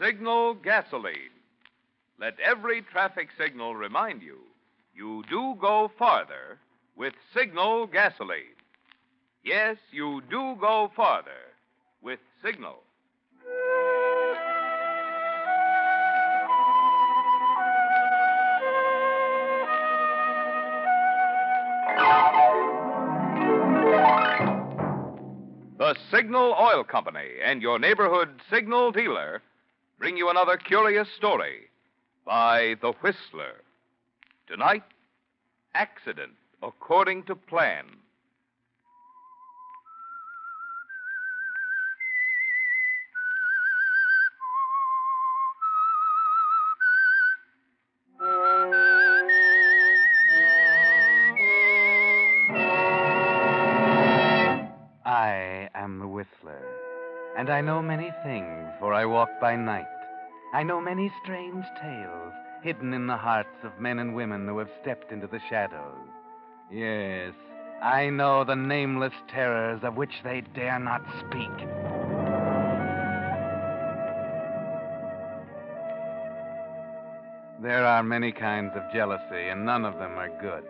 Signal gasoline. Let every traffic signal remind you, you do go farther with Signal gasoline. Yes, you do go farther with Signal. The Signal Oil Company and your neighborhood Signal dealer bring you another curious story by The Whistler. Tonight, Accident According to Plan. I am the Whistler, and I know many things, for I walk by night. I know many strange tales hidden in the hearts of men and women who have stepped into the shadows. Yes, I know the nameless terrors of which they dare not speak. There are many kinds of jealousy, and none of them are good.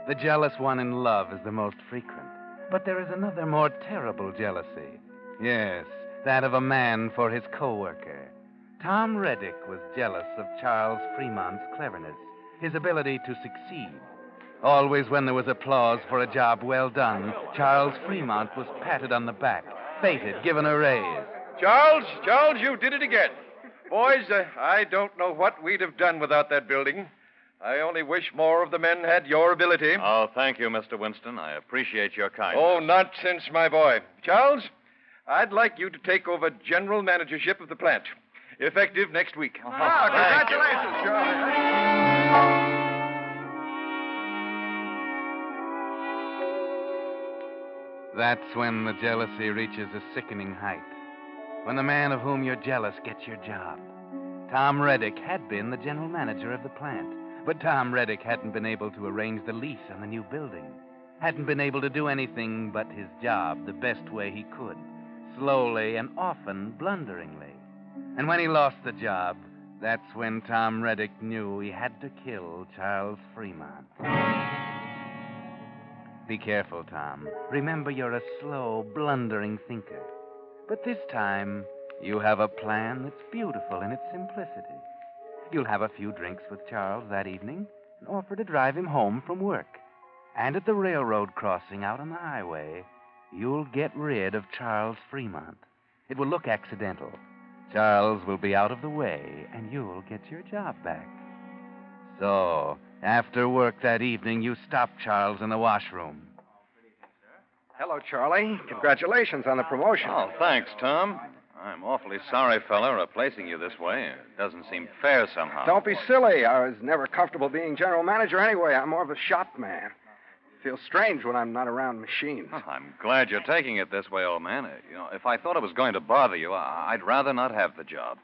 The jealous one in love is the most frequent. But there is another more terrible jealousy. Yes, that of a man for his co-worker. Tom Reddick was jealous of Charles Fremont's cleverness, his ability to succeed. Always when there was applause for a job well done, Charles Fremont was patted on the back, feted, given a raise. Charles, you did it again. Boys, I don't know what we'd have done without that building. I only wish more of the men had your ability. Oh, thank you, Mr. Winston. I appreciate your kindness. Oh, nonsense, my boy. Charles, I'd like you to take over general managership of the plant, effective next week. Congratulations, Charlie. That's when the jealousy reaches a sickening height. When the man of whom you're jealous gets your job. Tom Reddick had been the general manager of the plant. But Tom Reddick hadn't been able to arrange the lease on the new building. Hadn't been able to do anything but his job the best way he could. Slowly and often blunderingly. And when he lost the job, that's when Tom Reddick knew he had to kill Charles Fremont. Be careful, Tom. Remember, you're a slow, blundering thinker. But this time, you have a plan that's beautiful in its simplicity. You'll have a few drinks with Charles that evening and offer to drive him home from work. And at the railroad crossing out on the highway, you'll get rid of Charles Fremont. It will look accidental. Charles will be out of the way, and you'll get your job back. So, after work that evening, you stop Charles in the washroom. Hello, Charlie. Congratulations on the promotion. Oh, thanks, Tom. I'm awfully sorry, fella, replacing you this way. It doesn't seem fair somehow. Don't be silly. I was never comfortable being general manager anyway. I'm more of a shop man. It feels strange when I'm not around machines. Oh, I'm glad you're taking it this way, old man. If I thought it was going to bother you, I'd rather not have the job.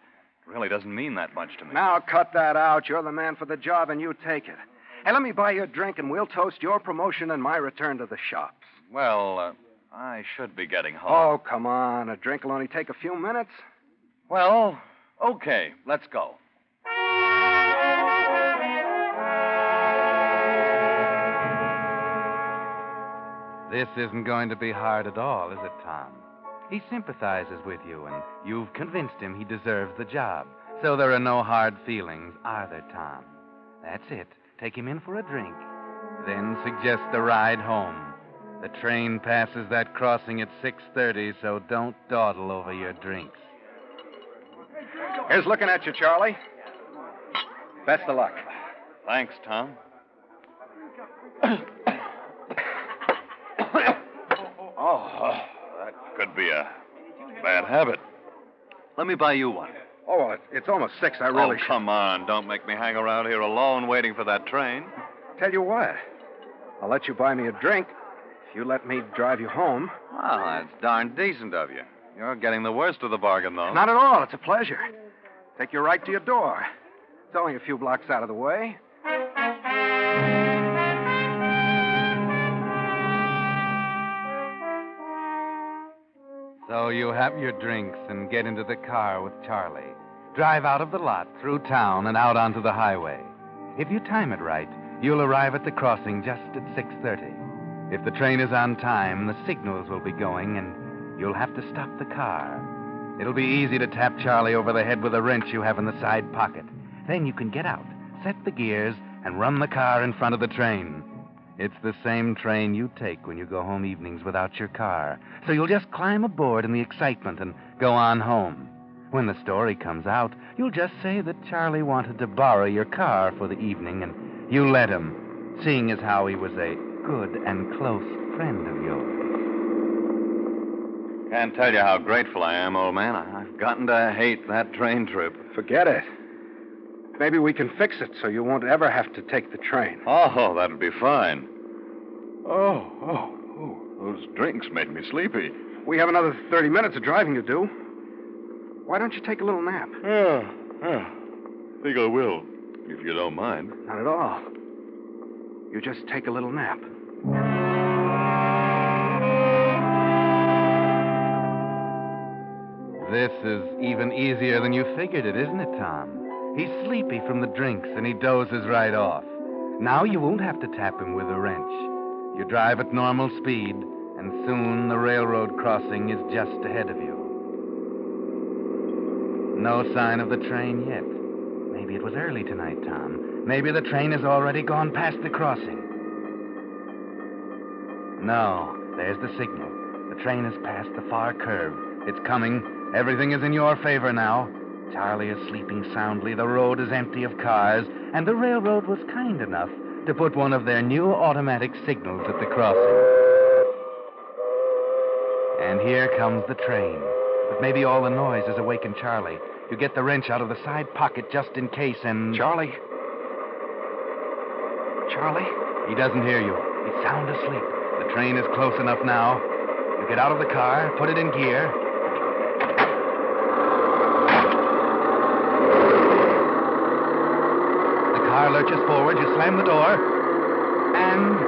It really doesn't mean that much to me. Now, cut that out. You're the man for the job, and you take it. Hey, let me buy you a drink, and we'll toast your promotion and my return to the shops. Well, I should be getting home. Oh, come on. A drink will only take a few minutes. Well, okay. Let's go. This isn't going to be hard at all, is it, Tom? He sympathizes with you, and you've convinced him he deserves the job. So there are no hard feelings, are there, Tom? That's it. Take him in for a drink. Then suggest the ride home. The train passes that crossing at 6:30, so don't dawdle over your drinks. Here's looking at you, Charlie. Best of luck. Thanks, Tom. That could be a bad habit. Let me buy you one. Oh, well, it's almost 6. I really should. Come on. Don't make me hang around here alone waiting for that train. Tell you what. I'll let you buy me a drink if you let me drive you home. Well, that's darn decent of you. You're getting the worst of the bargain, though. Not at all. It's a pleasure. Take you right to your door. It's only a few blocks out of the way. So you have your drinks and get into the car with Charlie. Drive out of the lot, through town, and out onto the highway. If you time it right, you'll arrive at the crossing just at 6:30. If the train is on time, the signals will be going, and you'll have to stop the car. It'll be easy to tap Charlie over the head with a wrench you have in the side pocket. Then you can get out, set the gears, and run the car in front of the train. It's the same train you take when you go home evenings without your car. So you'll just climb aboard in the excitement and go on home. When the story comes out, you'll just say that Charlie wanted to borrow your car for the evening, and you let him, seeing as how he was a good and close friend of yours. Can't tell you how grateful I am, old man. I've gotten to hate that train trip. Forget it. Maybe we can fix it so you won't ever have to take the train. Oh, that'd be fine. Oh, those drinks made me sleepy. We have another 30 minutes of driving to do. Why don't you take a little nap? Yeah. Think I will, if you don't mind. Not at all. You just take a little nap. This is even easier than you figured it, isn't it, Tom? He's sleepy from the drinks, and he dozes right off. Now you won't have to tap him with a wrench. You drive at normal speed, and soon the railroad crossing is just ahead of you. No sign of the train yet. Maybe it was early tonight, Tom. Maybe the train has already gone past the crossing. No, there's the signal. The train has passed the far curve. It's coming. Everything is in your favor now. Charlie is sleeping soundly. The road is empty of cars, and the railroad was kind enough to put one of their new automatic signals at the crossing. And here comes the train. But maybe all the noise has awakened Charlie. You get the wrench out of the side pocket just in case, and... Charlie? Charlie? He doesn't hear you. He's sound asleep. The train is close enough now. You get out of the car, put it in gear. The car lurches forward, you slam the door, and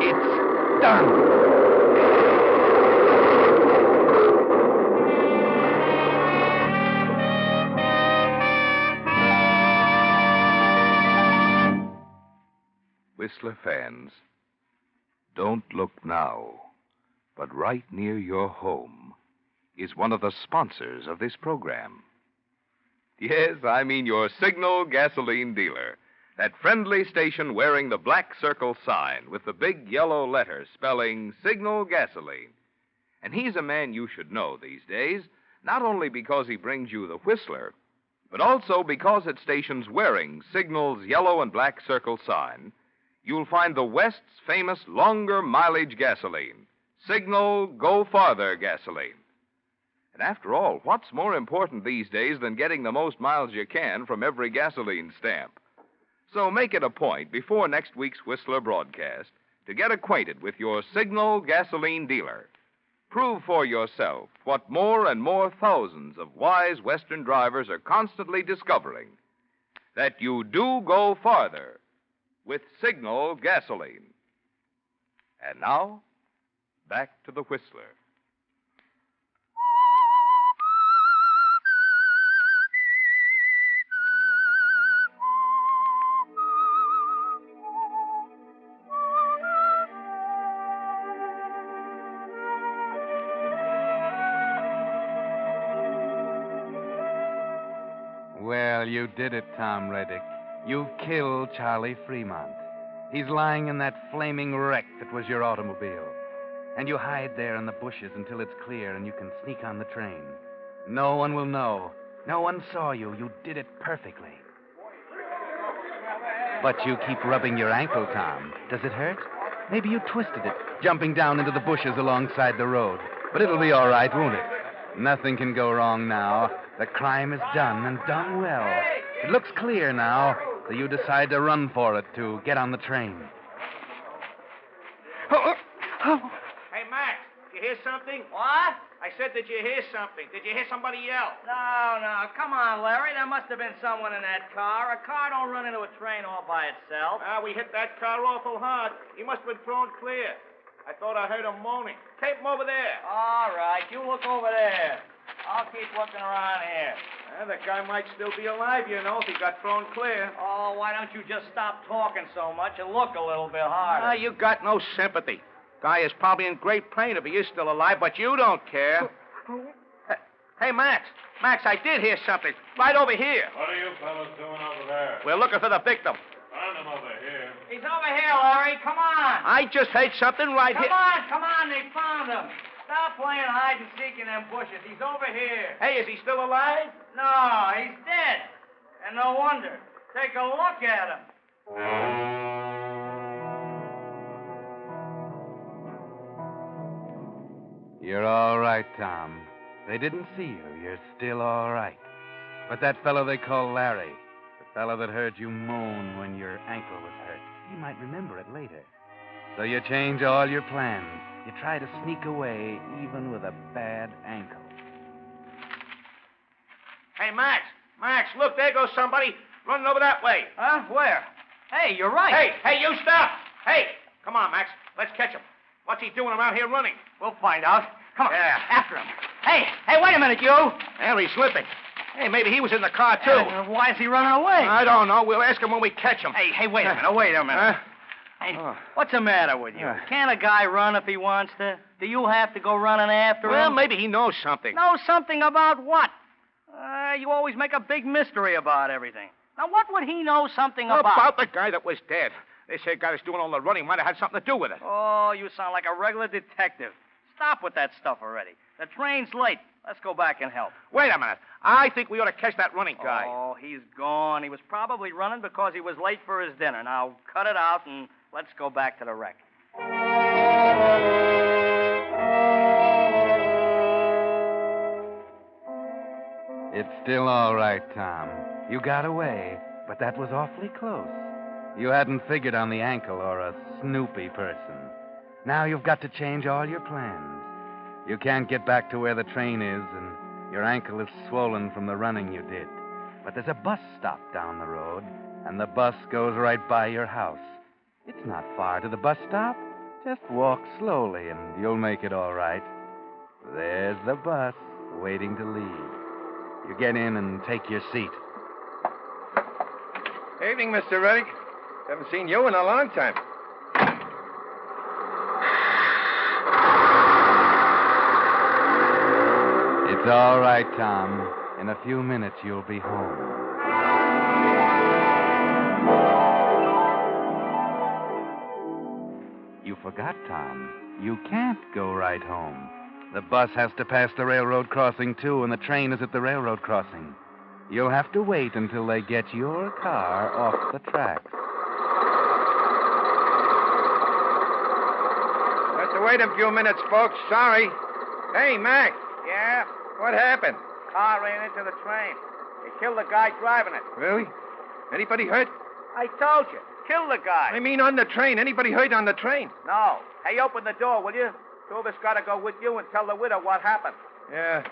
it's done. Whistler fans, don't look now, but right near your home is one of the sponsors of this program. Yes, I mean your Signal gasoline dealer, that friendly station wearing the black circle sign with the big yellow letter spelling Signal gasoline. And he's a man you should know these days, not only because he brings you the Whistler, but also because at stations wearing Signal's yellow and black circle sign, you'll find the West's famous longer mileage gasoline, Signal Go Farther gasoline. And after all, what's more important these days than getting the most miles you can from every gasoline stamp? So make it a point before next week's Whistler broadcast to get acquainted with your Signal gasoline dealer. Prove for yourself what more and more thousands of wise Western drivers are constantly discovering, that you do go farther with Signal gasoline. And now, back to the Whistler. Well, you did it, Tom Reddick. You've killed Charlie Fremont. He's lying in that flaming wreck that was your automobile. And you hide there in the bushes until it's clear and you can sneak on the train. No one will know. No one saw you. You did it perfectly. But you keep rubbing your ankle, Tom. Does it hurt? Maybe you twisted it, jumping down into the bushes alongside the road. But it'll be all right, won't it? Nothing can go wrong now. The crime is done, and done well. It looks clear now, so you decide to run for it to get on the train. Hey, Max, did you hear something? What? I said, did you hear something? Did you hear somebody yell? No. Come on, Larry. There must have been someone in that car. A car don't run into a train all by itself. We hit that car awful hard. He must have been thrown clear. I thought I heard him moaning. Tape him over there. All right. You look over there. I'll keep keep looking around here. The guy might still be alive, you know, if he got thrown clear. Oh, why don't you just stop talking so much and look a little bit harder? You got no sympathy. Guy is probably in great pain if he is still alive, but you don't care. Hey, Max. Max, I did hear something. Right over here. What are you fellas doing over there? We're looking for the victim. Find him over here. He's over here, Larry. Come on. I just heard something right here. Come on. They found him. Stop playing hide and seek in them bushes. He's over here. Hey, is he still alive? No, he's dead. And no wonder. Take a look at him. You're all right, Tom. They didn't see you. You're still all right. But that fellow they call Larry, the fellow that heard you moan when your ankle was hurt, he might remember it later. So you change all your plans. You try to sneak away even with a bad ankle. Hey, Max. Max, look, there goes somebody running over that way. Huh? Where? Hey, you're right. Hey, you stop. Hey, come on, Max. Let's catch him. What's he doing around here running? We'll find out. Come on. Yeah. After him. Hey, wait a minute, you. There, he's slipping. Hey, maybe he was in the car, too. Why is he running away? I don't know. We'll ask him when we catch him. Hey, wait a minute. Hey, what's the matter with you? Can't a guy run if he wants to? Do you have to go running after him? Well, maybe he knows something. Know something about what? You always make a big mystery about everything. Now, what would he know something about? About the guy that was dead. They say guy that's doing all the running might have had something to do with it. Oh, you sound like a regular detective. Stop with that stuff already. The train's late. Let's go back and help. Wait a minute. I think we ought to catch that running guy. Oh, he's gone. He was probably running because he was late for his dinner. Now, cut it out and let's go back to the wreck. It's still all right, Tom. You got away, but that was awfully close. You hadn't figured on the ankle or a snoopy person. Now you've got to change all your plans. You can't get back to where the train is, and your ankle is swollen from the running you did. But there's a bus stop down the road, and the bus goes right by your house. It's not far to the bus stop. Just walk slowly, and you'll make it all right. There's the bus waiting to leave. You get in and take your seat. Evening, Mr. Reddick. Haven't seen you in a long time. It's all right, Tom. In a few minutes, you'll be home. You forgot, Tom. You can't go right home. The bus has to pass the railroad crossing, too, and the train is at the railroad crossing. You'll have to wait until they get your car off the tracks. Have to wait a few minutes, folks. Sorry. Hey, Mac. Yeah? What happened? Car ran into the train. They killed the guy driving it. Really? Anybody hurt? I told you. Killed the guy. I mean on the train. Anybody hurt on the train? No. Hey, open the door, will you? Two of us got to go with you and tell the widow what happened. Yeah.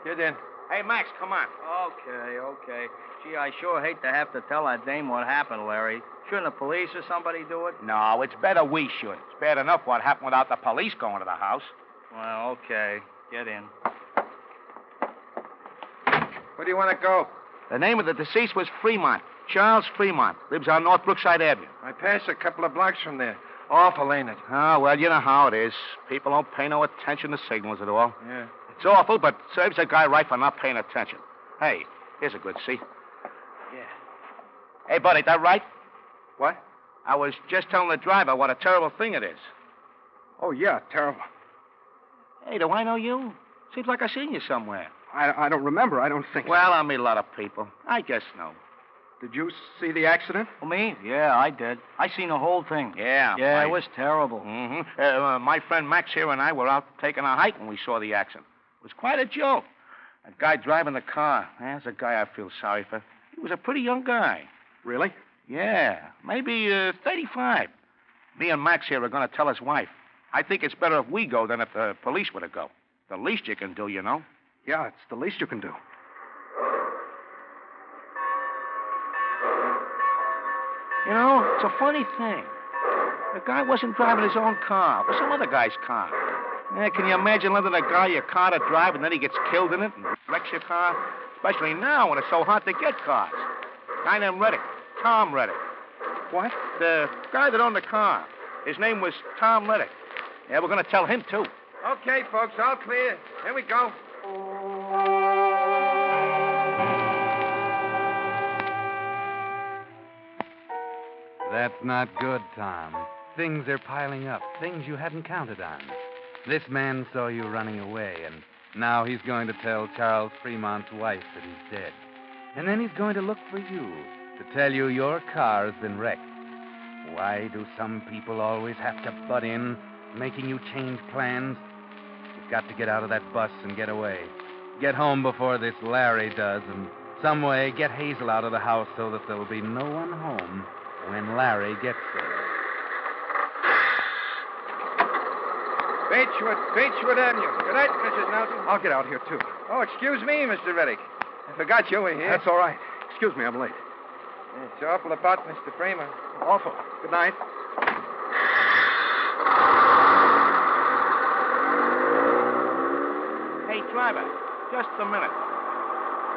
Get in. Hey, Max, come on. Okay. Gee, I sure hate to have to tell that dame what happened, Larry. Shouldn't the police or somebody do it? No, it's better we should. It's bad enough what happened without the police going to the house. Well, okay. Get in. Where do you want to go? The name of the deceased was Fremont. Charles Fremont. Lives on North Brookside Avenue. I passed a couple of blocks from there. Awful, ain't it? Oh, well, you know how it is. People don't pay no attention to signals at all. Yeah. It's awful, but serves a guy right for not paying attention. Hey, here's a good seat. Yeah. Hey, buddy, that right? What? I was just telling the driver what a terrible thing it is. Oh, yeah, terrible. Hey, do I know you? Seems like I seen you somewhere. I don't remember. I don't think so. Well, I meet a lot of people. I just know. Did you see the accident? Oh, me? Yeah, I did. I seen the whole thing. Yeah. Yeah, it was terrible. Mm-hmm. My friend Max here and I were out taking a hike when we saw the accident. It was quite a joke. That guy driving the car, that's a guy I feel sorry for. He was a pretty young guy. Really? Yeah, maybe 35. Me and Max here are going to tell his wife. I think it's better if we go than if the police were to go. The least you can do, you know. Yeah, it's the least you can do. You know, it's a funny thing. The guy wasn't driving his own car. It was some other guy's car. Can you imagine letting a guy your car to drive and then he gets killed in it and wrecks your car? Especially now when it's so hard to get cars. Guy named Reddick. Tom Reddick. What? The guy that owned the car. His name was Tom Reddick. Yeah, we're going to tell him, too. Okay, folks, all clear. Here we go. That's not good, Tom. Things are piling up, things you hadn't counted on. This man saw you running away, and now he's going to tell Charles Fremont's wife that he's dead. And then he's going to look for you to tell you your car has been wrecked. Why do some people always have to butt in, making you change plans? You've got to get out of that bus and get away. Get home before this Larry does, and some way get Hazel out of the house so that there'll be no one home when Larry gets there. Beechwood Avenue. Good night, Mrs. Nelson. I'll get out here, too. Oh, excuse me, Mr. Reddick. I forgot you were here. That's all right. Excuse me, I'm late. It's awful about Mr. Fremont. Awful. Good night. Hey, driver, just a minute.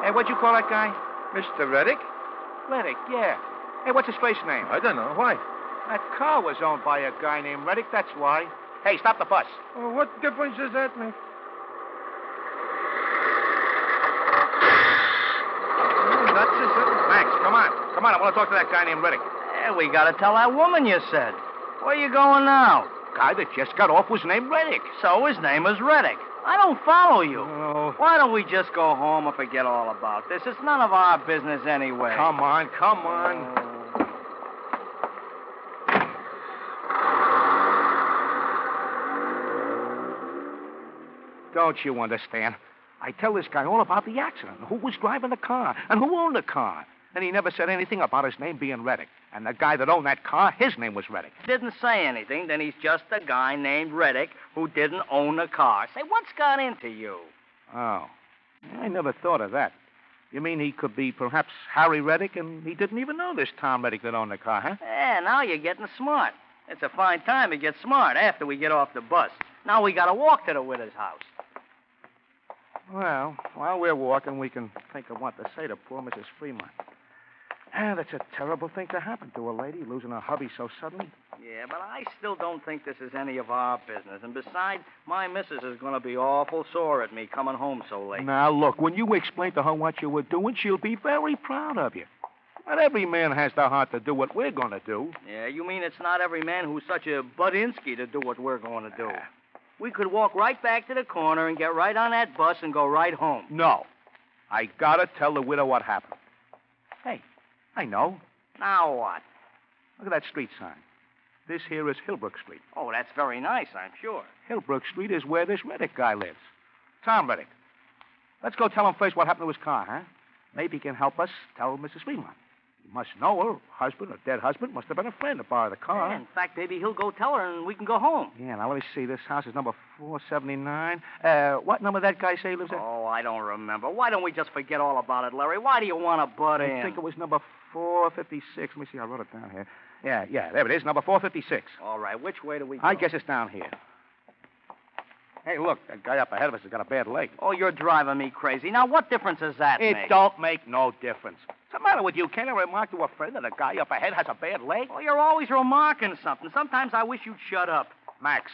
Hey, what'd you call that guy? Mr. Reddick? Reddick, yeah. Hey, what's his first name? I don't know. Why? That car was owned by a guy named Reddick, that's why. Hey, stop the bus. Well, what difference does that make? Nuts or something? Max, come on. Come on, I want to talk to that guy named Reddick. Yeah, we got to tell that woman you said. Where you going now? Guy that just got off was named Reddick. So his name is Reddick. I don't follow you. Oh. Why don't we just go home and forget all about this? It's none of our business anyway. Come on, come on. Don't you understand? I tell this guy all about the accident, who was driving the car, and who owned the car. And he never said anything about his name being Reddick. And the guy that owned that car, his name was Reddick. Didn't say anything, then he's just a guy named Reddick who didn't own a car. Say, what's got into you? Oh, I never thought of that. You mean he could be perhaps Harry Reddick, and he didn't even know this Tom Reddick that owned the car, huh? Yeah, now you're getting smart. It's a fine time to get smart after we get off the bus. Now we got to walk to the widow's house. Well, while we're walking, we can think of what to say to poor Mrs. Fremont. That's a terrible thing to happen to a lady, losing her hubby so suddenly. Yeah, but I still don't think this is any of our business. And besides, my missus is going to be awful sore at me coming home so late. Now, look, when you explain to her what you were doing, she'll be very proud of you. Not every man has the heart to do what we're going to do. Yeah, you mean it's not every man who's such a Budinsky to do what we're going to do? We could walk right back to the corner and get right on that bus and go right home. No. I gotta tell the widow what happened. Hey, I know. Now what? Look at that street sign. This here is Hillbrook Street. Oh, that's very nice, I'm sure. Hillbrook Street is where this Reddick guy lives. Tom Reddick. Let's go tell him first what happened to his car, huh? Maybe he can help us tell Mrs. Fremont. He must know her husband, her dead husband, must have been a friend to borrow the car. Yeah, in fact, maybe he'll go tell her and we can go home. Yeah, now let me see. This house is number 479. What number that guy say he lives at? Oh, I don't remember. Why don't we just forget all about it, Larry? Why do you want to butt in? I think it was number 456. Let me see. I wrote it down here. Yeah, there it is, number 456. All right, which way do we go? I guess it's down here. Hey, look, that guy up ahead of us has got a bad leg. Oh, you're driving me crazy. Now, what difference does that make? It don't make no difference. What's the matter with you? Can't I remark to a friend that a guy up ahead has a bad leg? Oh, you're always remarking something. Sometimes I wish you'd shut up. Max,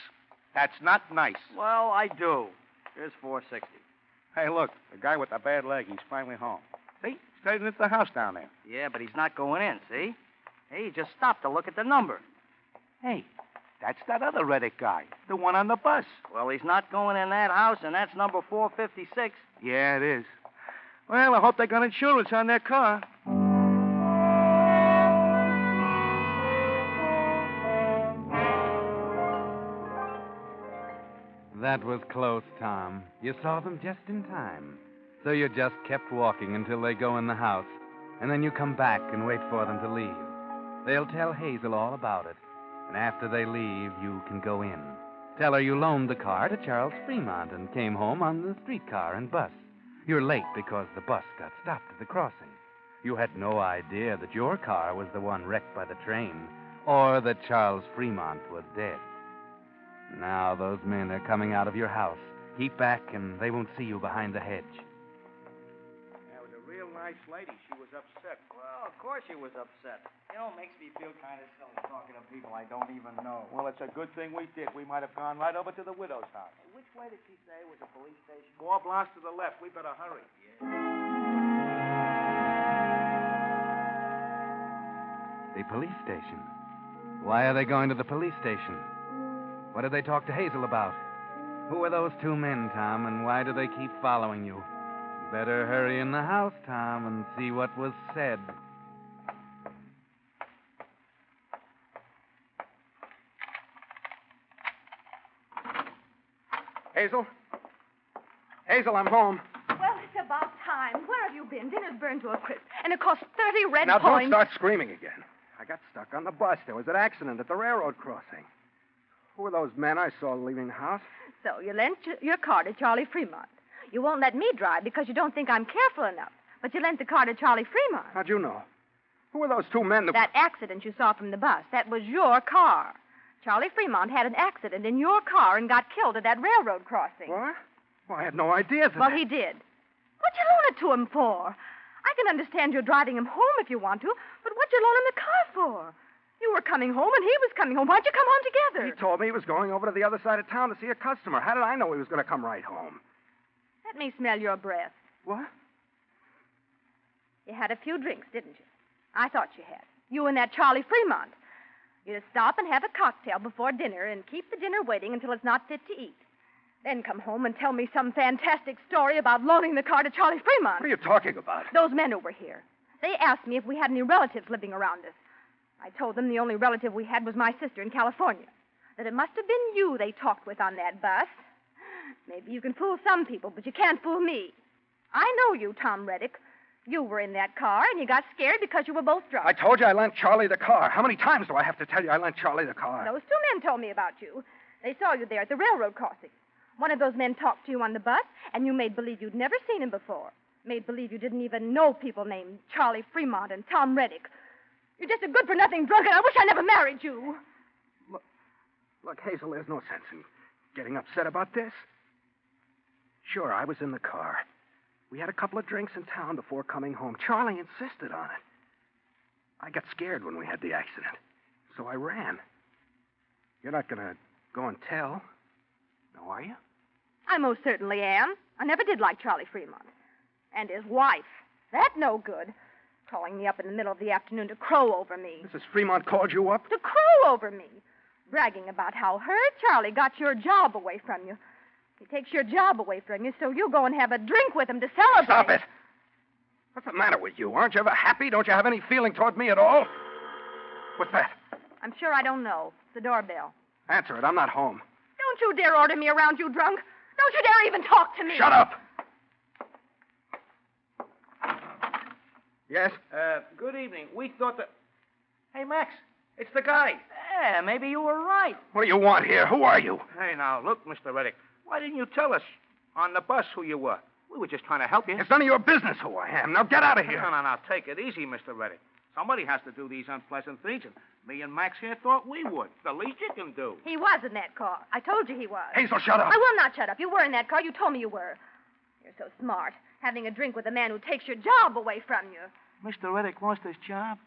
that's not nice. Well, I do. Here's 460. Hey, look, the guy with the bad leg, he's finally home. See? He's heading into the house down there. Yeah, but he's not going in, see? Hey, he just stopped to look at the number. Hey, that's that other Reddick guy, the one on the bus. Well, he's not going in that house, and that's number 456. Yeah, it is. Well, I hope they got insurance on their car. That was close, Tom. You saw them just in time. So you just kept walking until they go in the house, and then you come back and wait for them to leave. They'll tell Hazel all about it, and after they leave, you can go in. Tell her you loaned the car to Charles Fremont and came home on the streetcar and bus. You're late because the bus got stopped at the crossing. You had no idea that your car was the one wrecked by the train, or that Charles Fremont was dead. Now those men are coming out of your house. Keep back, and they won't see you behind the hedge. That was a real nice lady. She was upset. Well, of course she was upset. You know, it makes me feel kind of silly talking to people I don't even know. Well, it's a good thing we did. We might have gone right over to the widow's house. Which way did she say was a police station? 4 blocks to the left. We better hurry. The police station. Why are they going to the police station? What did they talk to Hazel about? Who are those 2 men, Tom, and why do they keep following you? Better hurry in the house, Tom, and see what was said. Hazel? Hazel, I'm home. Well, it's about time. Where have you been? Dinner's burned to a crisp, and it cost 30 red Now, points. don't start screaming again. I got stuck on the bus. There was an accident at the railroad crossing. Who were those men I saw leaving the house? So you lent your car to Charlie Fremont. You won't let me drive because you don't think I'm careful enough. But you lent the car to Charlie Fremont. How'd you know? Who were those 2 men That accident you saw from the bus, that was your car. Charlie Fremont had an accident in your car and got killed at that railroad crossing. What? Well, I had no idea that... Well, he did. What'd you loan it to him for? I can understand you're driving him home if you want to, but what'd you loan him the car for? You were coming home and he was coming home. Why'd you come home together? He told me he was going over to the other side of town to see a customer. How did I know he was going to come right home? Let me smell your breath. What? You had a few drinks, didn't you? I thought you had. You and that Charlie Fremont. You'd stop and have a cocktail before dinner and keep the dinner waiting until it's not fit to eat. Then come home and tell me some fantastic story about loaning the car to Charlie Fremont. What are you talking about? Those men who were here. They asked me if we had any relatives living around us. I told them the only relative we had was my sister in California. That it must have been you they talked with on that bus. Maybe you can fool some people, but you can't fool me. I know you, Tom Reddick. You were in that car, and you got scared because you were both drunk. I told you I lent Charlie the car. How many times do I have to tell you I lent Charlie the car? Those 2 men told me about you. They saw you there at the railroad crossing. One of those men talked to you on the bus, and you made believe you'd never seen him before. Made believe you didn't even know people named Charlie Fremont and Tom Reddick. You're just a good-for-nothing drunk, and I wish I never married you. Look, Hazel, there's no sense in getting upset about this. Sure, I was in the car. We had a couple of drinks in town before coming home. Charlie insisted on it. I got scared when we had the accident, so I ran. You're not going to go and tell, no, are you? I most certainly am. I never did like Charlie Fremont. And his wife. That no good. Calling me up in the middle of the afternoon to crow over me. Mrs. Fremont called you up? To crow over me. Bragging about how her Charlie got your job away from you. He takes your job away from you, so you go and have a drink with him to celebrate. Stop it. What's the matter with you? Aren't you ever happy? Don't you have any feeling toward me at all? What's that? I'm sure I don't know. It's the doorbell. Answer it. I'm not home. Don't you dare order me around, you drunk. Don't you dare even talk to me. Shut up. Yes? Good evening. We thought that... Hey, Max, it's the guy. Yeah, maybe you were right. What do you want here? Who are you? Hey, now, look, Mr. Reddick. Why didn't you tell us on the bus who you were? We were just trying to help you. It's none of your business who I am. Now get out of here. No. Take it easy, Mr. Reddick. Somebody has to do these unpleasant things, and me and Max here thought we would. The least you can do. He was in that car. I told you he was. Hazel, shut up. I will not shut up. You were in that car. You told me you were. You're so smart, having a drink with a man who takes your job away from you. Mr. Reddick lost his job?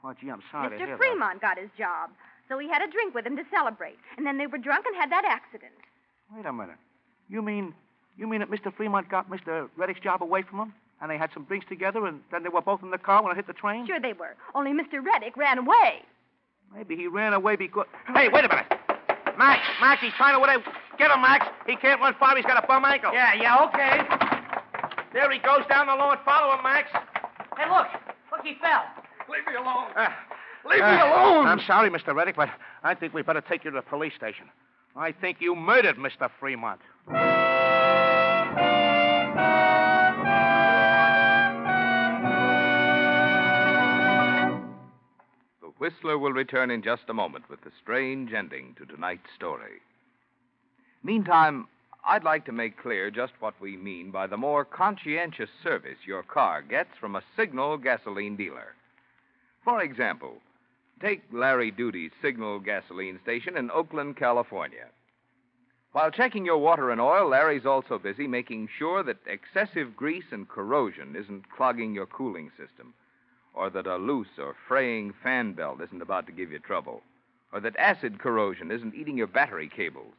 Oh, gee, I'm sorry to hear Mr. Fremont got his job, so he had a drink with him to celebrate. And then they were drunk and had that accident. Wait a minute. You mean that Mr. Fremont got Mr. Reddick's job away from him? And they had some drinks together, and then they were both in the car when it hit the train? Sure they were. Only Mr. Reddick ran away. Maybe he ran away because... Hey, wait a minute. Max, he's trying to... Get him, Max. He can't run far. He's got a bum ankle. Yeah, okay. There he goes down the lawn. Follow him, Max. Hey, look, he fell. Leave me alone. Leave me alone. I'm sorry, Mr. Reddick, but I think we better take you to the police station. I think you murdered Mr. Fremont. The Whistler will return in just a moment with the strange ending to tonight's story. Meantime, I'd like to make clear just what we mean by the more conscientious service your car gets from a Signal gasoline dealer. For example, take Larry Duty's Signal gasoline station in Oakland, California. While checking your water and oil, Larry's also busy making sure that excessive grease and corrosion isn't clogging your cooling system, or that a loose or fraying fan belt isn't about to give you trouble, or that acid corrosion isn't eating your battery cables.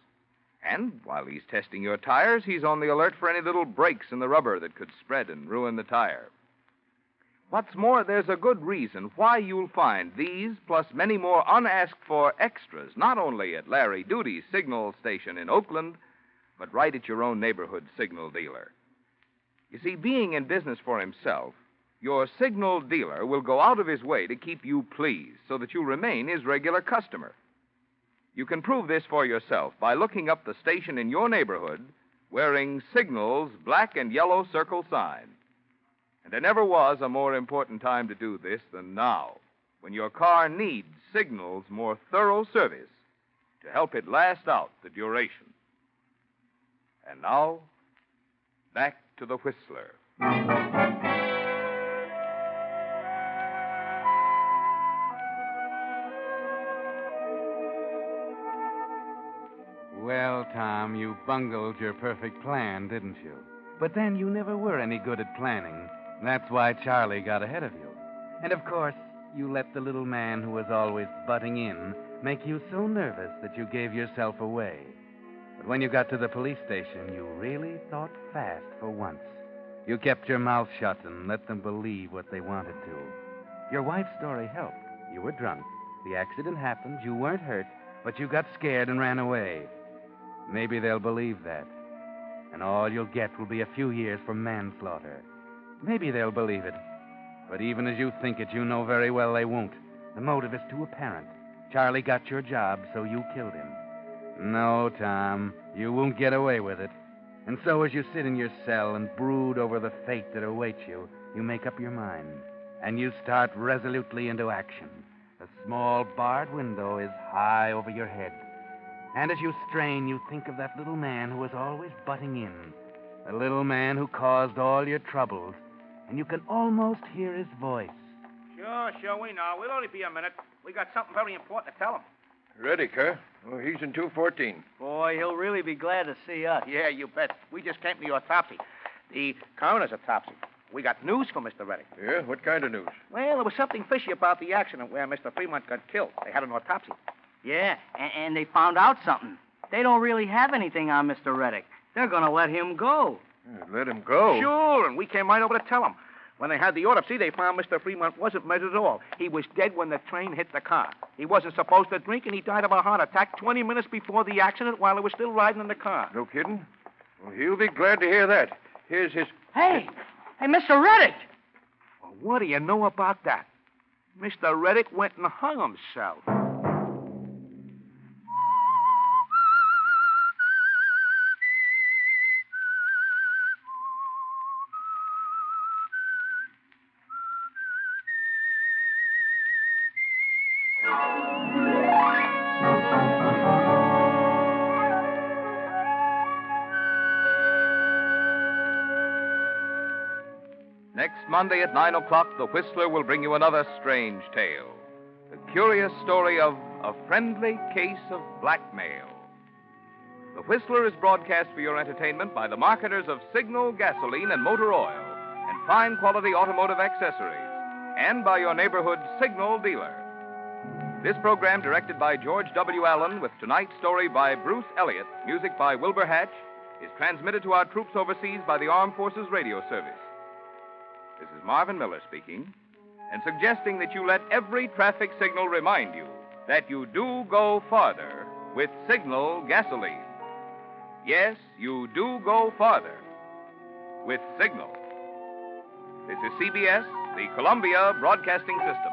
And while he's testing your tires, he's on the alert for any little breaks in the rubber that could spread and ruin the tire. What's more, there's a good reason why you'll find these, plus many more unasked-for extras, not only at Larry Duty's signal station in Oakland, but right at your own neighborhood signal dealer. You see, being in business for himself, your signal dealer will go out of his way to keep you pleased so that you'll remain his regular customer. You can prove this for yourself by looking up the station in your neighborhood wearing Signal's black and yellow circle sign. And there never was a more important time to do this than now, when your car needs Signal's more thorough service to help it last out the duration. And now, back to the Whistler. Well, Tom, you bungled your perfect plan, didn't you? But then you never were any good at planning. That's why Charlie got ahead of you. And of course, you let the little man who was always butting in make you so nervous that you gave yourself away. But when you got to the police station, you really thought fast for once. You kept your mouth shut and let them believe what they wanted to. Your wife's story helped. You were drunk. The accident happened. You weren't hurt, but you got scared and ran away. Maybe they'll believe that. And all you'll get will be a few years for manslaughter. Maybe they'll believe it. But even as you think it, you know very well they won't. The motive is too apparent. Charlie got your job, so you killed him. No, Tom, you won't get away with it. And so as you sit in your cell and brood over the fate that awaits you, you make up your mind. And you start resolutely into action. A small barred window is high over your head. And as you strain, you think of that little man who was always butting in. The little man who caused all your troubles. And you can almost hear his voice. Sure, we know. We'll only be a minute. We got something very important to tell him. Reddick, huh? Well, he's in 214. Boy, he'll really be glad to see us. Yeah, you bet. We just came to your autopsy. The coroner's autopsy. We got news for Mr. Reddick. Yeah? What kind of news? Well, there was something fishy about the accident where Mr. Fremont got killed. They had an autopsy. Yeah, and they found out something. They don't really have anything on Mr. Reddick. They're going to let him go. Yeah, let him go. Sure, and we came right over to tell him. When they had the autopsy, they found Mr. Fremont wasn't measured at all. He was dead when the train hit the car. He wasn't supposed to drink, and he died of a heart attack 20 minutes before the accident while he was still riding in the car. No kidding? Well, he'll be glad to hear that. Here's his... Hey, Mr. Reddick! Well, what do you know about that? Mr. Reddick went and hung himself. Next Monday at 9 o'clock, the Whistler will bring you another strange tale. The curious story of a friendly case of blackmail. The Whistler is broadcast for your entertainment by the marketers of Signal gasoline and motor oil and fine quality automotive accessories, and by your neighborhood Signal dealer. This program, directed by George W. Allen, with tonight's story by Bruce Elliott, music by Wilbur Hatch, is transmitted to our troops overseas by the Armed Forces Radio Service. This is Marvin Miller speaking, and suggesting that you let every traffic signal remind you that you do go farther with Signal gasoline. Yes, you do go farther with Signal. This is CBS, the Columbia Broadcasting System.